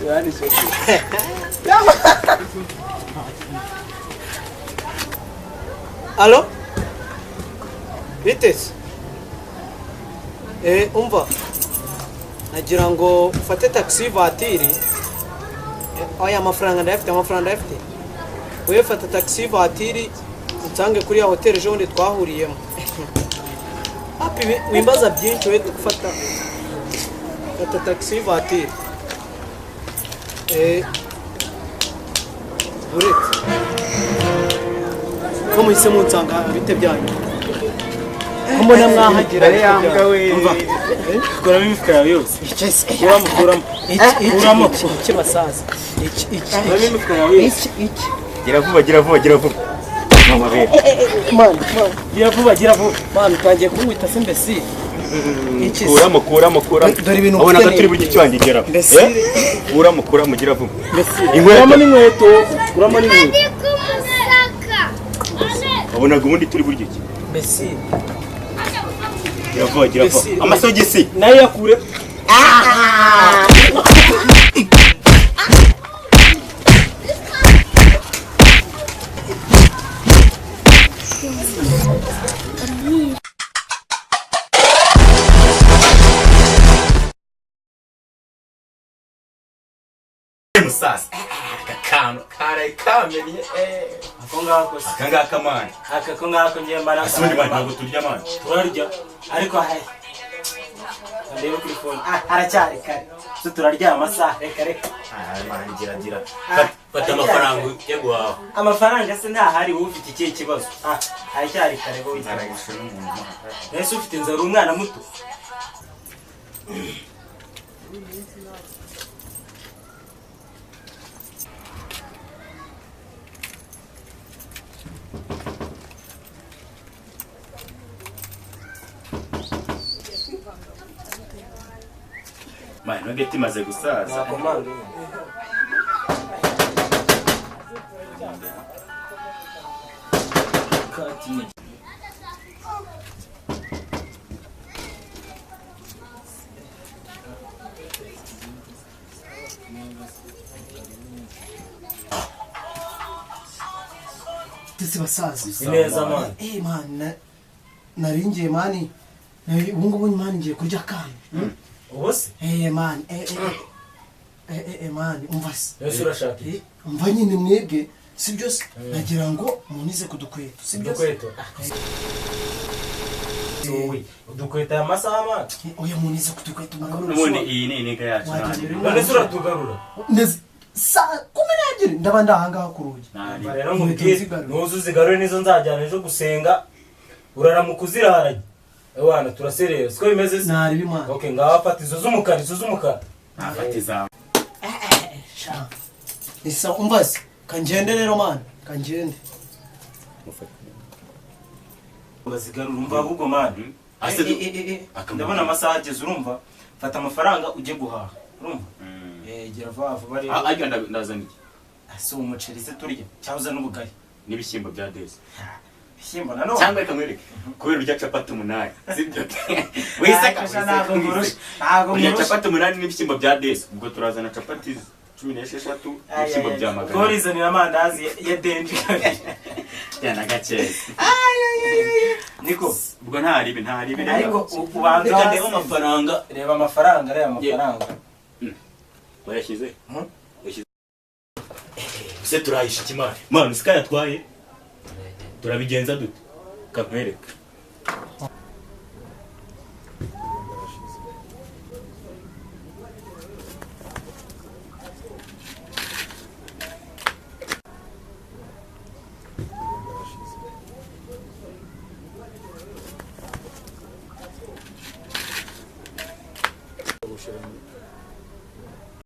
Yani şey. Alo? Biteze? Umva. Nagira ngo ufate taxi vatiri. Aya mafaranga ndafite Wewe fata taxi vatiri unsange kuri ya hotel ejo ndi twahuriyemo. Happy wimbaza byinshi we tukufata. Fata taxi vatiri. Uretse. Ko muhise munsanga bite byanyu. Mbona mwahagira yambwa we. Kuramo imifuka yawe yose. Kuramo kibasaza. Kuramo imifuka yawe yose. Gira vuba. Mama be. Man. Gira vuba. Man, twagiye kumwita se mbesi. Kuramo. Dore ibintu ubona ko turi buryo cyanje gera. Kuramo gira vuba. Kuramo n'inkweto. Ubona ubundi turi buryo ki? Mbesi. Gira vuba. Amasogisi. Nayo yakure. Musas. Kakano kare kamenya akangaka mani Akakongako ngiye mbara. asundi mani ntabwo turya mani Turarya ariko hari ndebe kuri phone aracyari kare so turarya amasaha reka mani gira fata amafaranga yo guhaha amafaranga se ntahari wowe ufite ikihe kibazo aracyari kare bo nzaragisha n'umuntu ese ufite inzara umwana muto mani nogeti maze gusaza Tisi basazi neza man man naringiye mani ubungubu mani ngiye kurya kana ubose man man umva se ese urashaka umva nyine mwebwe si byose nagira ngo munize kudukweto si byose udukweta amasaha man oya munize kudukweto ubundi iyi ni intege yacu none se uratugarura kumenagire ndaba ndahangaha ku rugi rero mubwire nuzuzigarure nizo nzajyana ejo gusenga uraramuka uziraranye ewana turaserera siko bimeze se nari bimana okay ngaho fata izo z'umukara afata izawe isa umbaze kanjende rero man kanjende bazigarura umva ahubwo man ndabona amasaha ageze urumva fata amafaranga ujye guhaha urumva gira vuba rero ajya ndazana iki ase umuceri se turya cyauza n'ubugari n'ibishyimbo bya desi bishyimbo nano cyangwa reka mwereke kubera urya capati 8 sibyo wiseka ntabwo urya capati 8 n'ibishyimbo bya desi ubwo turazana capati 16 n'ibishyimbo bya magana gorizanira amandazi ya denji yana gake niko ubwo ntari ariko ubanza reba amafaranga wayashyize se turayisha ikimari man usika yatwaye turabigenza dute kakwereka